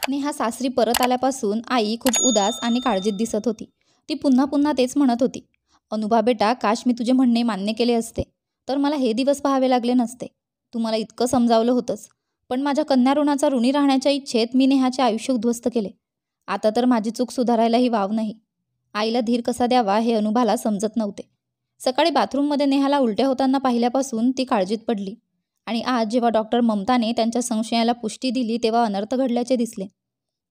नेहा सासरी परत आल्यापासून आई खूप उदास आणि काळजीत दिसत होती. ती पुन्हा पुन्हा तेच म्हणत होती, "अनुभा बेटा, काश मी तुझे म्हणणे मान्य केले असते, तर मला हे दिवस पाहावे लागले नसते. तू मला इतकं समजावलं होतंस, पण माझ्या कन्या ऋणाचा ऋणी राहण्याच्या इच्छेत मी नेहाचे आयुष्य उद्ध्वस्त केले. आता तर माझी चूक सुधारायलाही वाव नाही." आईला धीर कसा द्यावा हे अनुभा समजत नव्हते. सकाळी बाथरूममध्ये नेहाला उलट्या होताना पाहिल्यापासून ती काळजीत पडली आणि आज जेव्हा डॉक्टर ममताने त्यांच्या संशयाला पुष्टी दिली तेव्हा अनर्थ घडल्याचे दिसले.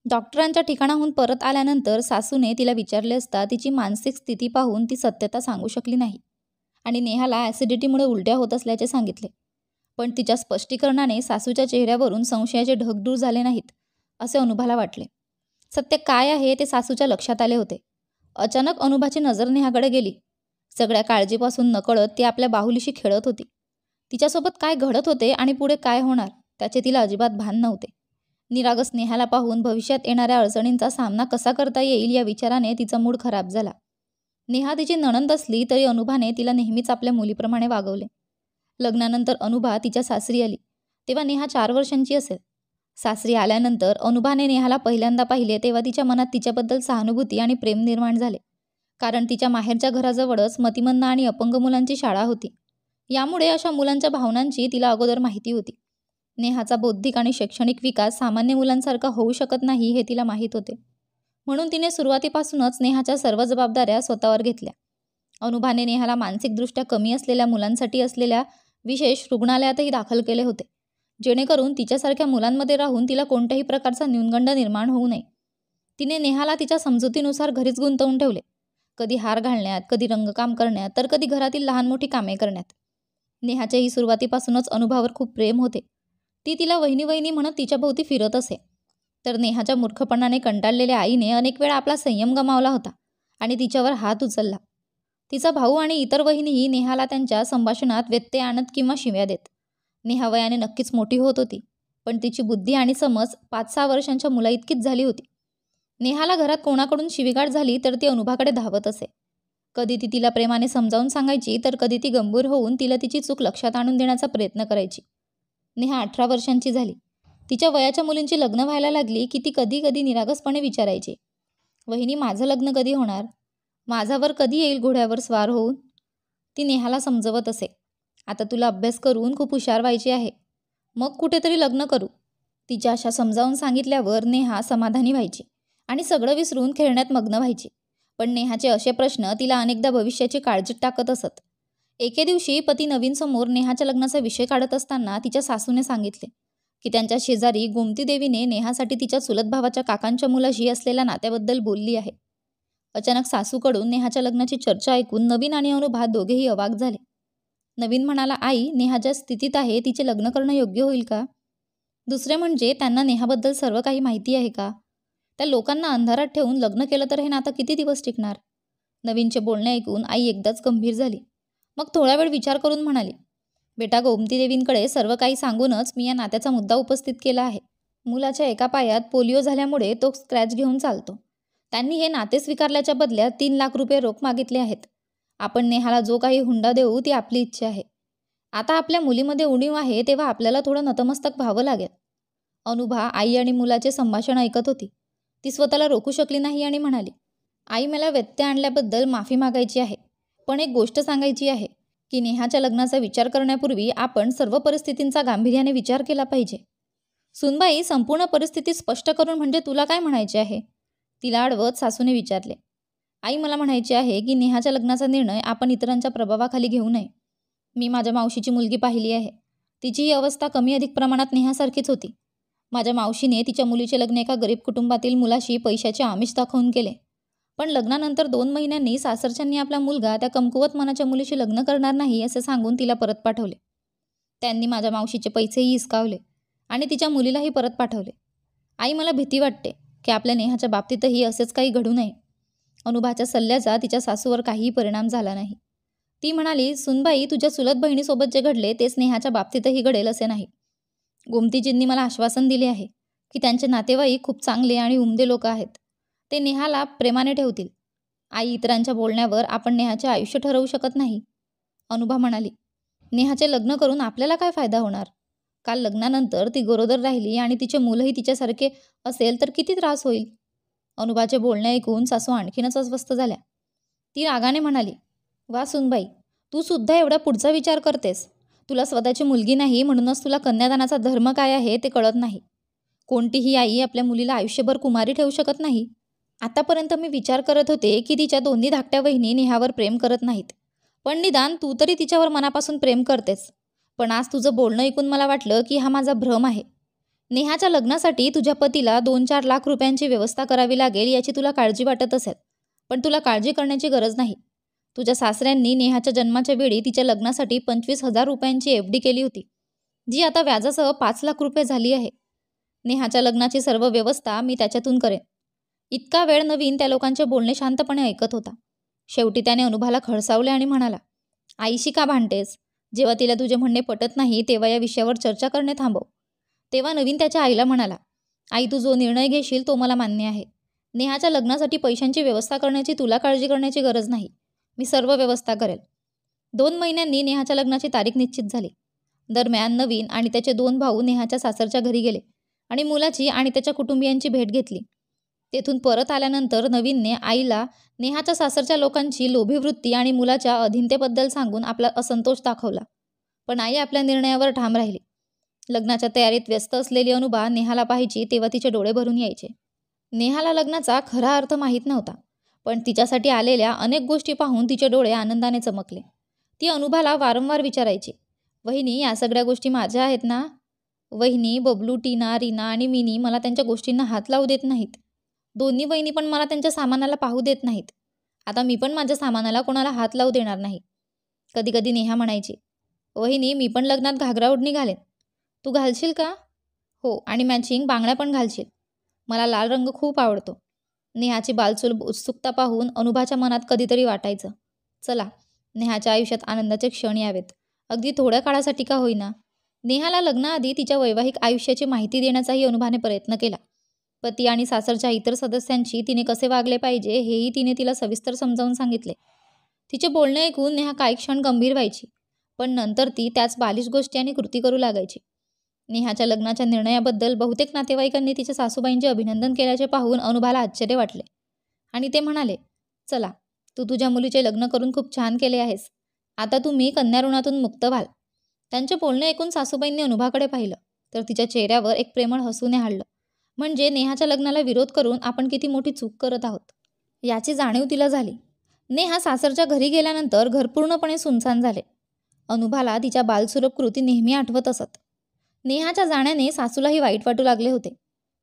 डॉक्टरांच्या ठिकाणाहून परत आल्यानंतर सासूने तिला विचारले असता तिची मानसिक स्थिती पाहून ती सत्यता सांगू शकली नाही आणि नेहाला ॲसिडिटीमुळे उलट्या होत असल्याचे सांगितले. पण तिच्या स्पष्टीकरणाने सासूच्या चेहऱ्यावरून संशयाचे ढग दूर झाले नाहीत असे अनुभवाला वाटले. सत्य काय आहे ते सासूच्या लक्षात आले होते. अचानक अनुभवाची नजर नेहाकडे गेली. सगळ्या काळजीपासून नकळत ती आपल्या बाहुलीशी खेळत होती. तिच्यासोबत काय घडत होते आणि पुढे काय होणार त्याचे तिला अजिबात भान नव्हते. निरागस नेहाला पाहून भविष्यात येणाऱ्या अडचणींचा सामना कसा करता येईल या विचाराने तिचा मूड खराब झाला. नेहा तिची नणंद असली तरी अनुभवाने तिला नेहमीच आपल्या मुलीप्रमाणे वागवले. लग्नानंतर अनुभा तिच्या सासरी आली तेव्हा नेहा 4 वर्षांची असेल. सासरी आल्यानंतर अनुभवाने नेहाला पहिल्यांदा पाहिले तेव्हा तिच्या मनात तिच्याबद्दल सहानुभूती आणि प्रेम निर्माण झाले. कारण तिच्या माहेरच्या घराजवळच मतिमंद आणि अपंग मुलांची शाळा होती. यामुळे अशा मुलांच्या भावनांची तिला अगोदर माहिती होती. नेहाचा बौद्धिक आणि शैक्षणिक विकास सामान्य मुलांसारखा होऊ शकत नाही हे तिला माहीत होते. म्हणून तिने सुरुवातीपासूनच नेहाच्या सर्व जबाबदाऱ्या स्वतःवर घेतल्या. अनुभवाने नेहाला मानसिकदृष्ट्या कमी असलेल्या मुलांसाठी असलेल्या विशेष रुग्णालयातही दाखल केले होते, जेणेकरून तिच्यासारख्या मुलांमध्ये राहून तिला कोणत्याही प्रकारचा न्यूनगंड निर्माण होऊ नये. तिने नेहाला तिच्या समजुतीनुसार घरीच गुंतवून ठेवले, कधी हार घालण्यात, कधी रंगकाम करण्यात, तर कधी घरातील लहान मोठी कामे करण्यात. नेहाच्याही सुरुवातीपासूनच अनुभवावर खूप प्रेम होते. ती तिला वहिनी वहिनी म्हणत तिच्याभोवती फिरत असे. तर नेहाच्या मूर्खपणाने कंटाळलेल्या आईने अनेक वेळा आपला संयम गमावला होता आणि तिच्यावर हात उचलला. तिचा भाऊ आणि इतर वहिनीही नेहाला त्यांच्या संभाषणात व्यत्यय आणत किंवा शिव्या देत. नेहा वयाने नक्कीच मोठी होत होती, पण तिची बुद्धी आणि समज 5-6 वर्षांच्या मुलाइतकीच झाली होती. नेहाला घरात कोणाकडून शिवीगाळ झाली तर ती अनुभवाकडे धावत असे. कधी ती तिला प्रेमाने समजावून सांगायची, तर कधी ती गंभीर होऊन तिला तिची चूक लक्षात आणून देण्याचा प्रयत्न करायची. नेहा 18 वर्षांची झाली. तिच्या वयाच्या मुलींची लग्न व्हायला लागली की ती कधी कधी निरागसपणे विचारायची, "वहिनी, माझं लग्न कधी होणार? माझावर कधी येईल घोड्यावर स्वार होऊन?" ती नेहाला समजवत असे, "आता तुला अभ्यास करून खूप हुशार व्हायची आहे, मग कुठेतरी लग्न करू." तिच्या अशा समजावून सांगितल्यावर नेहा समाधानी व्हायची आणि सगळं विसरून खेळण्यात मग्न व्हायची. पण नेहाचे असे प्रश्न तिला अनेकदा भविष्याची काळजीत टाकत असत. एके दिवशी पती नवीन समोर नेहाच्या लग्नाचा विषय काढत असताना तिच्या सासूने सांगितले की त्यांच्या शेजारी गोमती देवीने नेहासाठी तिच्या चुलत भावाच्या काकांच्या मुलाशी असलेल्या नात्याबद्दल बोलली आहे. अचानक सासूकडून नेहाच्या लग्नाची चर्चा ऐकून नवीन आणि अनुभा दोघेही अवाक झाले. नवीन म्हणाला, "आई, नेहा ज्या स्थितीत आहे तिचे लग्न करणं योग्य होईल का? दुसरे म्हणजे त्यांना नेहाबद्दल सर्व काही माहिती आहे का? त्या लोकांना अंधारात ठेवून लग्न केलं तर हे नातं किती दिवस टिकणार?" नवीनचे बोलणे ऐकून आई एकदाच गंभीर झाली. मग थोडा वेळ विचार करून म्हणाली, "बेटा, गोमती देवींकडे सर्व काही सांगूनच मी या नात्याचा मुद्दा उपस्थित केला आहे. मुलाच्या एका पायात पोलिओ झाल्यामुळे तो स्क्रॅच घेऊन चालतो. त्यांनी हे नाते स्वीकारल्याच्या बदल्यात 3 लाख रुपये रोख मागितले आहेत. आपण नेहाला जो काही हुंडा देऊ ती आपली इच्छा आहे. आता आपल्या मुलीमध्ये उणीव आहे तेव्हा आपल्याला थोडं नतमस्तक व्हावं लागेल." अनुभा आई आणि मुलाचे संभाषण ऐकत होती. ती स्वतःला रोखू शकली नाही आणि म्हणाली, "आई, मला व्यत्यय आणल्याबद्दल माफी मागायची आहे, पण एक गोष्ट सांगायची आहे की नेहाच्या लग्नाचा विचार करण्यापूर्वी आपण सर्व परिस्थितींचा गांभीर्याने विचार केला पाहिजे." "सुनबाई, संपूर्ण परिस्थिती स्पष्ट करून म्हणजे तुला काय म्हणायचे आहे?" तिला अडवत सासूने विचारले. "आई, मला म्हणायचे आहे की नेहाच्या लग्नाचा निर्णय आपण इतरांच्या प्रभावाखाली घेऊ नये. मी माझ्या मावशीची मुलगी पाहिली आहे. तिची ही अवस्था कमी अधिक प्रमाणात नेहासारखीच होती. माझ्या मावशीने तिच्या मुलीचे लग्न एका गरीब कुटुंबातील मुलाशी पैशाचे आमिष दाखवून केले. पण लग्नानंतर 2 महिन्यांनी सासरच्यांनी आपला मुलगा त्या कमकुवत मनाच्या मुलीशी लग्न करणार नाही असे सांगून तिला परत पाठवले. त्यांनी माझ्या मावशीचे पैसेही हिसकावले आणि तिच्या मुलीलाही परत पाठवले. आई, मला भीती वाटते की आपल्या नेहाच्या बाबतीतही असेच काही घडू नये." अनुभवाच्या सल्ल्याचा तिच्या सासूवर काहीही परिणाम झाला नाही. ती म्हणाली, "सुनबाई, तुझ्या चुलत बहिणीसोबत जे घडले तेच नेहाच्या बाबतीतही घडेल असे नाही. गोमतीजींनी मला आश्वासन दिले आहे की त्यांचे नातेवाईक खूप चांगले आणि उमदे लोक आहेत. ते नेहाला प्रेमाने ठेवतील. आई, इतरांच्या बोलण्यावर आपण नेहाचे आयुष्य ठरवू शकत नाही." अनुभा म्हणाली, "नेहाचे लग्न करून आपल्याला काय फायदा होणार? काल लग्नानंतर ती गरोदर राहिली आणि तिचे मुलंही तिच्यासारखे असेल तर किती त्रास होईल. अनुभाचे बोलणे ऐकून सासू आणखीनच अस्वस्थ झाल्या. ती रागाने म्हणाली, वा सुनबाई, तू सुद्धा एवढा पुढचा विचार करतेस. तुला स्वतःची मुलगी नाही म्हणूनच तुला कन्यादानाचा धर्म काय आहे ते कळत नाही. कोणतीही आई आपल्या मुलीला आयुष्यभर कुमारी ठेवू शकत नाही. आतापर्यंत मी विचार करत होते की तिच्या दोन्ही धाकट्या वहिनी नेहावर प्रेम करत नाहीत, पण निदान तू तरी तिच्यावर मनापासून प्रेम करतेस. पण आज तुझं बोलणं ऐकून मला वाटलं की हा माझा भ्रम आहे. नेहाच्या लग्नासाठी तुझ्या पतीला 2-4 लाख रुपयांची व्यवस्था करावी लागेल याची तुला काळजी वाटत असेल, पण तुला काळजी करण्याची गरज नाही. तुझ्या सासऱ्यांनी नेहाच्या जन्माच्या वेळी तिच्या लग्नासाठी 25,000 रुपयांची FD केली होती, जी आता व्याजासह 5 लाख रुपये झाली आहे. नेहाच्या लग्नाची सर्व व्यवस्था मी त्याच्यातून करेन. इतका वेळ नवीन त्या लोकांचे बोलणे शांतपणे ऐकत होता. शेवटी त्याने अनुभाला खडसावले आणि म्हणाला, आईशी का भांडतेस? जेव्हा तिला तुझे म्हणणे पटत नाही तेव्हा या विषयावर चर्चा करणे थांबव. तेव्हा नवीन त्याच्या आईला म्हणाला, आई, तू जो निर्णय घेशील तो मला मान्य आहे. नेहाच्या लग्नासाठी पैशांची व्यवस्था करण्याची तुला काळजी करण्याची गरज नाही. मी सर्व व्यवस्था करेल. 2 महिन्यांनी नेहाच्या लग्नाची तारीख निश्चित झाली. दरम्यान नवीन आणि त्याचे 2 भाऊ नेहाच्या सासरच्या घरी गेले आणि मुलाची आणि त्याच्या कुटुंबियांची भेट घेतली. तेथून परत आल्यानंतर नवीनने आईला नेहाच्या सासरच्या लोकांची लोभी वृत्ती आणि मुलाच्या अधीनतेबद्दल सांगून आपला असंतोष दाखवला. पण आई आपल्या निर्णयावर ठाम राहिली. लग्नाच्या तयारीत व्यस्त असलेली अनुभा नेहाला पाहायची तेव्हा तिचे डोळे भरून यायचे. नेहाला लग्नाचा खरा अर्थ माहीत नव्हता, पण तिच्यासाठी आलेल्या अनेक गोष्टी पाहून तिचे डोळे आनंदाने चमकले. ती अनुभाला वारंवार विचारायची, वहिनी, या सगळ्या गोष्टी माझ्या आहेत ना? वहिनी, बबलू, टीना, रीना आणि मिनी मला त्यांच्या गोष्टींना हात लावू देत नाहीत. दोन्ही वहिनी पण मला त्यांच्या सामानाला पाहू देत नाहीत. आता मी पण माझ्या सामानाला कोणाला हात लावू देणार नाही. कधी कधी नेहा म्हणायची, वहिनी, मी पण लग्नात घागरा ओढणी घालेन. तू घालशील का? हो, आणि मॅचिंग बांगड्या पण घालशील. मला लाल रंग खूप आवडतो. नेहाची बालसुलभ उत्सुकता पाहून अनुभाच्या मनात कधीतरी वाटायचं, चला, नेहाच्या आयुष्यात आनंदाचे क्षण यावेत, अगदी थोड्या काळासाठी का होईना. नेहाला लग्नाआधी तिच्या वैवाहिक आयुष्याची माहिती देण्याचाही अनुभाने प्रयत्न केला. पती आणि सासरच्या इतर सदस्यांशी तिने कसे वागले पाहिजे हेही तिने तिला सविस्तर समजावून सांगितले. तिचे बोलणे ऐकून नेहा काही क्षण गंभीर व्हायची, पण नंतर ती त्याच बालिश गोष्टी आणि कृती करू लागायची. नेहाच्या लग्नाच्या निर्णयाबद्दल बहुतेक नातेवाईकांनी तिच्या सासूबाईंचे अभिनंदन केल्याचे पाहून अनुभाला आश्चर्य वाटले आणि ते म्हणाले, चला, तू तुझ्या मुलीचे लग्न करून खूप छान केले आहेस. आता तुम्ही कन्या ऋणातून मुक्त व्हाल. त्यांचे बोलणे ऐकून सासूबाईंनी अनुभाकडे पाहिलं तर तिच्या चेहऱ्यावर एक प्रेमळ हसू न्याहाळलं. म्हणजे नेहाच्या लग्नाला विरोध करून आपण किती मोठी चूक करत आहोत याची जाणीव तिला झाली. नेहा सासरच्या घरी गेल्यानंतर घर पूर्णपणे सुनसान झाले. अनुभाला तिच्या बालसुलभ कृती नेहमी आठवत असत. नेहाच्या जाण्याने सासूलाही वाईट वाटू लागले होते.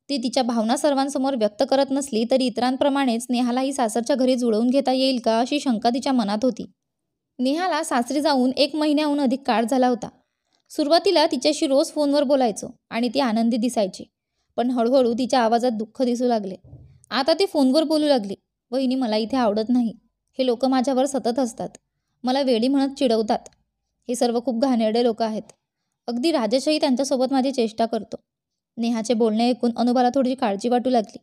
ती तिच्या भावना सर्वांसमोर व्यक्त करत नसली तरी इतरांप्रमाणेच नेहालाही सासरच्या घरी जुळवून घेता येईल का अशी शंका तिच्या मनात होती. नेहाला सासरी जाऊन 1 महिन्याहून अधिक काळ झाला होता. सुरुवातीला तिच्याशी रोज फोनवर बोलायचो आणि ती आनंदी दिसायची, पण हळूहळू तिच्या आवाजात दुःख दिसू लागले. आता ती फोनवर बोलू लागली, वहिनी, मला इथे आवडत नाही. हे लोक माझ्यावर सतत असतात. मला वेडी म्हणत चिडवतात. हे सर्व खूप घाणेरडे लोक आहेत. अगदी राजेशही त्यांच्यासोबत माझी चेष्टा करतो. नेहाचे बोलणे ऐकून अनुभाला थोडी काळजी वाटू लागली,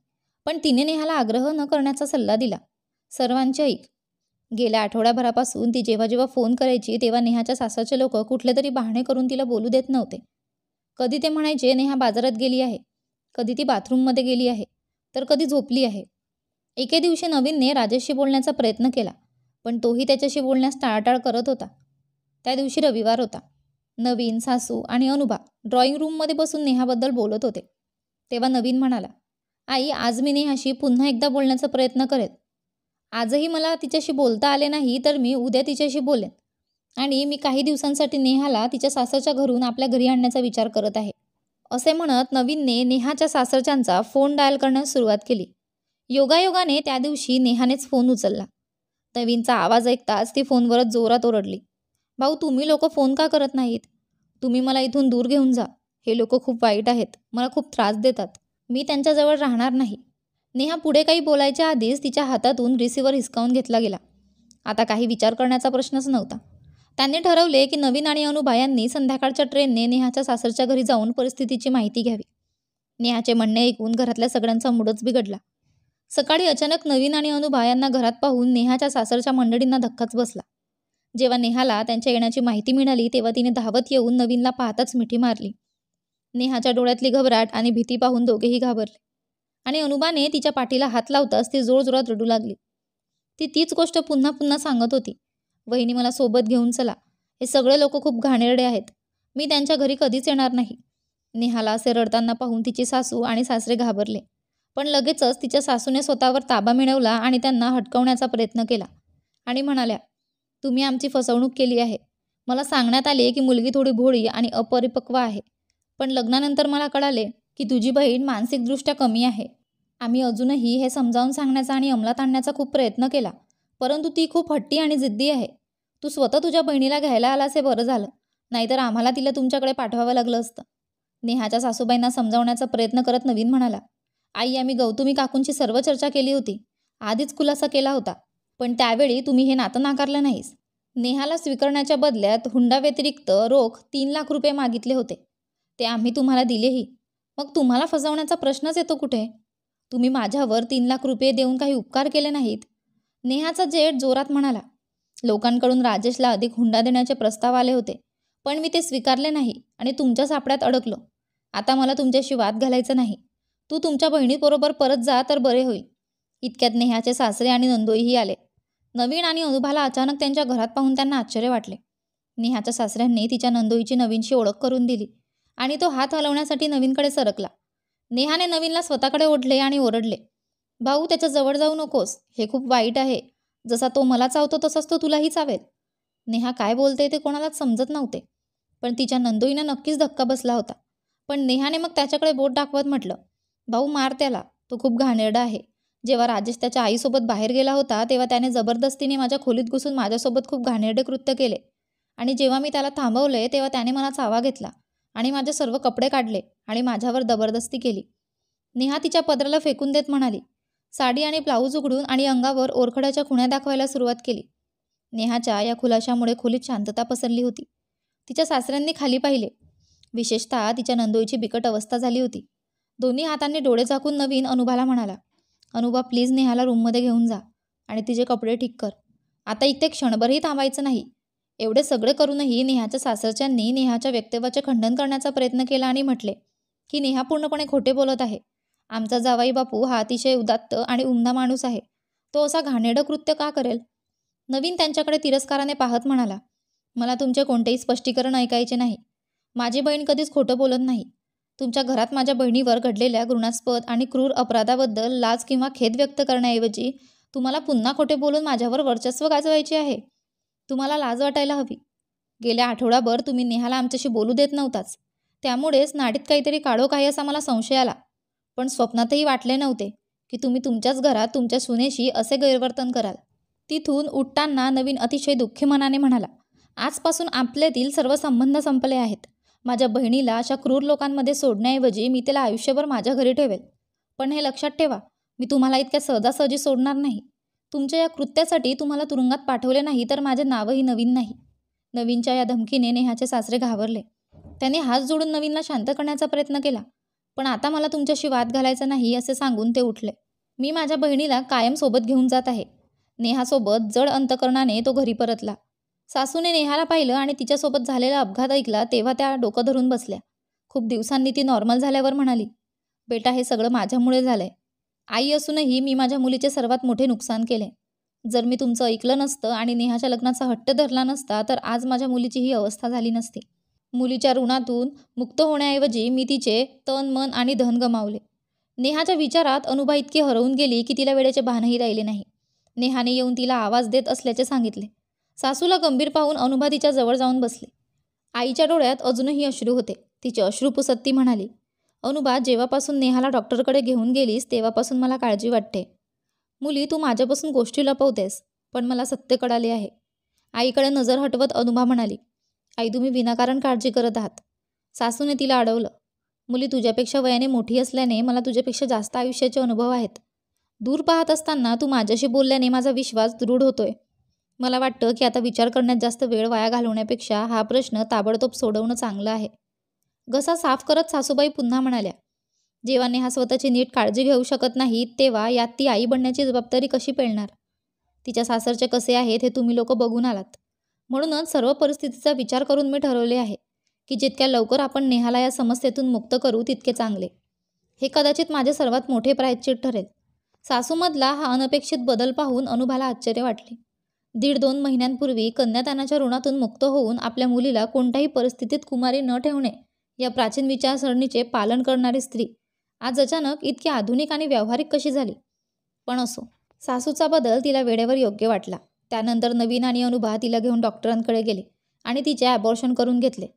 पण तिने नेहाला आग्रह न करण्याचा सल्ला दिला. सर्वांचे ऐक. गेल्या आठवड्याभरापासून ती जेव्हा जेव्हा फोन करायची तेव्हा नेहाच्या सासरचे लोक कुठले तरी बहाणे करून तिला बोलू देत नव्हते. कधी ते म्हणायचे नेहा बाजारात गेली आहे, कधी ती बाथरूममध्ये गेली आहे, तर कधी झोपली आहे. एके दिवशी नवीनने राजेशशी बोलण्याचा प्रयत्न केला, पण तोही त्याच्याशी बोलण्यास टाळाटाळ करत होता. त्या दिवशी रविवार होता. नवीन, सासू आणि अनुभा ड्रॉइंग रूममध्ये बसून नेहाबद्दल बोलत होते. तेव्हा नवीन म्हणाला, आई, आज मी नेहाशी पुन्हा एकदा बोलण्याचा प्रयत्न करेन. आजही मला तिच्याशी बोलता आले नाही तर मी उद्या तिच्याशी बोलेन आणि मी काही दिवसांसाठी नेहाला तिच्या सासरच्या घरून आपल्या घरी आणण्याचा विचार करत आहे. असे म्हणत नवीनने नेहाच्या सासरच्यांचा फोन डायल करण्यास सुरुवात केली. योगायोगाने त्या दिवशी नेहानेच फोन उचलला. नवीनचा आवाज ऐकताच ती फोनवरच जोरात ओरडली, भाऊ, तुम्ही लोक फोन का करत नाहीत? तुम्ही मला इथून दूर घेऊन जा. हे लोक खूप वाईट आहेत. मला खूप त्रास देतात. मी त्यांच्याजवळ राहणार नाही. नेहा पुढे काही बोलायच्या आधीच तिच्या हातातून रिसिव्हर हिसकावून घेतला गेला. आता काही विचार करण्याचा प्रश्नच नव्हता. त्यांनी ठरवले की नवीन आणि अनुभा यांनी संध्याकाळच्या ट्रेनने नेहाच्या सासरच्या घरी जाऊन परिस्थितीची माहिती घ्यावी. नेहाचे म्हणणे ऐकून घरातल्या सगळ्यांचा मूडच बिघडला. सकाळी अचानक नवीन आणि अनुभा यांना घरात पाहून नेहाच्या सासरच्या मंडळींना धक्काच बसला. जेव्हा नेहाला त्यांच्या येण्याची माहिती मिळाली तेव्हा तिने धावत येऊन नवीनला पाहताच मिठी मारली नेहाच्या डोळ्यातली घबराट आणि भीती पाहून दोघेही घाबरले आणि अनुबाने तिच्या पाठीला हात लावताच ती जोरजोरात रडू लागली. ती तीच गोष्ट पुन्हा पुन्हा सांगत होती. वहिनी, मला सोबत घेऊन चला. हे सगळे लोक खूप घाणेरडे आहेत. मी त्यांच्या घरी कधीच येणार नाही. नेहाला असे रडताना पाहून तिची सासू आणि सासरे घाबरले. पण लगेचच तिच्या सासूने स्वतःवर ताबा मिळवला आणि त्यांना हटकवण्याचा प्रयत्न केला आणि म्हणाल्या, तुम्ही आमची फसवणूक केली आहे. मला सांगण्यात आले की मुलगी थोडी भोळी आणि अपरिपक्व आहे. पण लग्नानंतर मला कळाले की तुझी बहीण मानसिकदृष्ट्या कमी आहे. आम्ही अजूनही हे समजावून सांगण्याचा आणि अंमलात आणण्याचा खूप प्रयत्न केला, परंतु ती खूप हट्टी आणि जिद्दी आहे. तू स्वतः तुझ्या बहिणीला घ्यायला आलास हे बरं झालं, नाहीतर आम्हाला तिला तुमच्याकडे पाठवावं लागलं असतं. नेहाच्या सासूबाईंना समजावण्याचा प्रयत्न करत नवीन म्हणाला, आई, आम्ही गौतमी काकूंची सर्व चर्चा केली होती. आधीच खुलासा केला होता. पण त्यावेळी तुम्ही हे नातं नाकारलं नाहीस. नेहाला स्वीकारण्याच्या बदल्यात हुंडाव्यतिरिक्त रोख 3 लाख रुपये मागितले होते. ते आम्ही तुम्हाला दिलेही. मग तुम्हाला फसवण्याचा प्रश्नच येतो कुठे? तुम्ही माझ्यावर 3 लाख रुपये देऊन काही उपकार केले नाहीत. नेहाचा जेठ जोरात म्हणाला, लोकांकडून राजेशला अधिक हुंडा देण्याचे प्रस्ताव आले होते, पण मी ते स्वीकारले नाही आणि तुमच्या सापड्यात अडकलो. आता मला तुमच्याशी वाद घालायचा नाही. तू तुमच्या बहिणीबरोबर परत जा तर बरे होईल. इतक्यात नेहाचे सासरे आणि नंदोईही आले. नवीन आणि अनुभाला अचानक त्यांच्या घरात पाहून त्यांना आश्चर्य वाटले. नेहाच्या सासऱ्यांनी तिच्या नंदोईची नवीनशी ओळख करून दिली आणि तो हात हलवण्यासाठी नवीनकडे सरकला. नेहाने नवीनला स्वतःकडे ओढले आणि ओरडले, भाऊ, त्याच्या जवळ जाऊ नकोस. हे खूप वाईट आहे. जसा तो मला चावतो तसाच तो तुलाही चावेल. नेहा काय बोलते ते कोणालाच समजत नव्हते, पण तिच्या नंदोईनं नक्कीच धक्का बसला होता. पण नेहाने मग त्याच्याकडे बोट दाखवत म्हटलं, भाऊ, मार त्याला. तो खूप घाणेरडा आहे. जेव्हा राजेश त्याच्या आईसोबत बाहेर गेला होता तेव्हा त्याने जबरदस्तीने माझ्या खोलीत घुसून माझ्यासोबत खूप घाणेरडे कृत्य केले आणि जेव्हा मी त्याला थांबवले तेव्हा त्याने मला चावा घेतला आणि माझे सर्व कपडे काढले आणि माझ्यावर जबरदस्ती केली. नेहा तिच्या पदराला फेकून देत म्हणाली. साडी आणि ब्लाऊज उघडून आणि अंगावर ओरखड्याच्या खुण्या दाखवायला सुरुवात केली. नेहाच्या या खुलाशामुळे खोलीत शांतता पसरली होती. तिच्या सासऱ्यांनी खाली पाहिले. विशेषतः तिच्या नंदोईची बिकट अवस्था झाली होती. दोन्ही हातांनी डोळे झाकून नवीन अनुभाला म्हणाला, अनुभा, प्लीज नेहाला रूममध्ये घेऊन जा आणि तिचे कपडे ठीक कर. आता इथे क्षणभरही थांबायचं नाही. एवढे सगळे करूनही नेहाच्या सासरच्यांनी नेहाच्या वक्तव्याचे खंडन करण्याचा प्रयत्न केला आणि म्हटले की नेहा पूर्णपणे खोटे बोलत आहे. आमचा जावाई बापू हा अतिशय उदात्त आणि उमदा माणूस आहे. तो असा घाणेरडं कृत्य का करेल? नवीन त्यांच्याकडे तिरस्काराने पाहत म्हणाला, मला तुमचे कोणतेही स्पष्टीकरण ऐकायचे नाही. माझी बहीण कधीच खोटं बोलत नाही. तुमच्या घरात माझ्या बहिणीवर घडलेल्या घृणास्पद आणि क्रूर अपराधाबद्दल लाज किंवा खेद व्यक्त करण्याऐवजी तुम्हाला पुन्हा खोटे बोलून माझ्यावर वर्चस्व गाजवायचे आहे. तुम्हाला लाज वाटायला हवी. गेल्या आठवडाभर तुम्ही नेहाला आमच्याशी बोलू देत नव्हताच. त्यामुळेच नाडीत काहीतरी काढोक आहे असा मला संशय आला. पण स्वप्नातही वाटले नव्हते की तुम्ही तुमच्याच घरात तुमच्या सुनेशी असे गैरवर्तन कराल. तिथून उठताना नवीन अतिशय दुःखी मनाने म्हणाला, आजपासून आपल्यातील सर्व संबंध संपले आहेत. माझ्या बहिणीला अशा क्रूर लोकांमध्ये सोडण्याऐवजी मी तिला आयुष्यभर माझ्या घरी ठेवेल. पण हे लक्षात ठेवा, मी तुम्हाला इतक्या सहजासहजी सोडणार नाही. तुमच्या या कृत्यासाठी तुम्हाला तुरुंगात पाठवले नाही तर माझे नावही नवीन नाही. नवीनच्या या धमकीने नेहाचे सासरे घाबरले. त्याने हात जोडून नवीनला शांत करण्याचा प्रयत्न केला. पण आता मला तुमच्याशी वाद घालायचा नाही असे सांगून ते उठले. मी माझ्या बहिणीला कायम सोबत घेऊन जात आहे. नेहासोबत जड अंतकरणाने तो घरी परतला. सासूने नेहाला पाहिलं आणि तिच्यासोबत झालेला अपघात ऐकला तेव्हा त्या डोकं धरून बसल्या. खूप दिवसांनी ती नॉर्मल झाल्यावर म्हणाली, बेटा, हे सगळं माझ्यामुळे झालंय. आई असूनही मी माझ्या मुलीचे सर्वात मोठे नुकसान केले. जर मी तुमचं ऐकलं नसतं आणि नेहाच्या लग्नाचा हट्ट धरला नसता तर आज माझ्या मुलीची ही अवस्था झाली नसती. मुलीच्या ऋणातून मुक्त होण्याऐवजी मी तिचे तन, मन आणि धन गमावले. नेहाच्या विचारात अनुभा इतकी हरवून गेली की तिला वेळेचे भानही राहिले नाही. नेहाने येऊन तिला आवाज देत असल्याचे सांगितले. सासूला गंभीर पाहून अनुभा तिच्या जवळ जाऊन बसली. आईच्या डोळ्यात अजूनही अश्रू होते. तिचे अश्रू पुसत ती म्हणाली, अनुभा, जेव्हापासून नेहाला डॉक्टरकडे घेऊन गेलीस तेव्हापासून मला काळजी वाटते. मुली, तू माझ्यापासून गोष्टी लपवतेस, पण मला सत्य कळाले आहे. आईकडे नजर हटवत अनुभा म्हणाली, आई, तुम्ही विनाकारण काळजी करत आहात. सासूने तिला अडवलं. मुली, तुझ्यापेक्षा वयाने मोठी असल्याने मला तुझ्यापेक्षा जास्त आयुष्याचे अनुभव आहेत. दूर पाहत असताना तू माझ्याशी बोलल्याने माझा विश्वास दृढ होतोय. मला वाटतं की आता विचार करण्यात जास्त वेळ वाया घालवण्यापेक्षा हा प्रश्न ताबडतोब सोडवणं चांगलं आहे. घसा साफ करत सासूबाई पुन्हा म्हणाल्या, जेव्हा नेहा स्वतःची नीट काळजी घेऊ शकत नाही तेव्हा यात ती आई बनण्याची जबाबदारी कशी पेलणार? तिच्या सासरचे कसे आहेत हे तुम्ही लोक बघून आलात. म्हणूनच सर्व परिस्थितीचा विचार करून मी ठरवले आहे की जितक्या लवकर आपण नेहाला या समस्येतून मुक्त करू तितके चांगले. हे कदाचित माझे सर्वात मोठे प्रायश्चित ठरेल. सासूमधला हा अनपेक्षित बदल पाहून अनुभाला आश्चर्य वाटले. 1.5-2 महिन्यांपूर्वी कन्यादानाच्या ऋणातून मुक्त होऊन आपल्या मुलीला कोणत्याही परिस्थितीत कुमारी न ठेवणे या प्राचीन विचारसरणीचे पालन करणारी स्त्री आज अचानक इतकी आधुनिक आणि व्यावहारिक कशी झाली? पण असो, सासूचा बदल तिला वेळेवर योग्य वाटला. त्यानंतर नवीन आणि अनुभा तिला घेऊन डॉक्टरांकडे गेले आणि तिचे ॲबॉर्शन करून घेतले.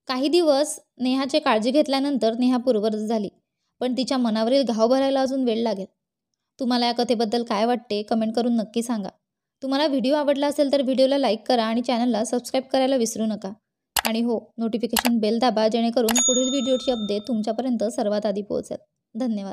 काही दिवस नेहाची काळजी घेतल्यानंतर नेहा पूर्ववत झाली, पण तिच्या मनावरील घाव भरायला अजून वेळ लागेल. तुम्हाला या कथेबद्दल काय वाटते कमेंट करून नक्की सांगा. तुम्हाला व्हिडिओ आवडला असेल तर व्हिडिओला लाईक करा आणि चॅनलला सबस्क्राईब करायला विसरू नका. आणि हो, नोटिफिकेशन बेल दाबा जेणेकरून पुढील व्हिडिओची अपडेट तुमच्यापर्यंत सर्वात आधी पोहोचेल. धन्यवाद.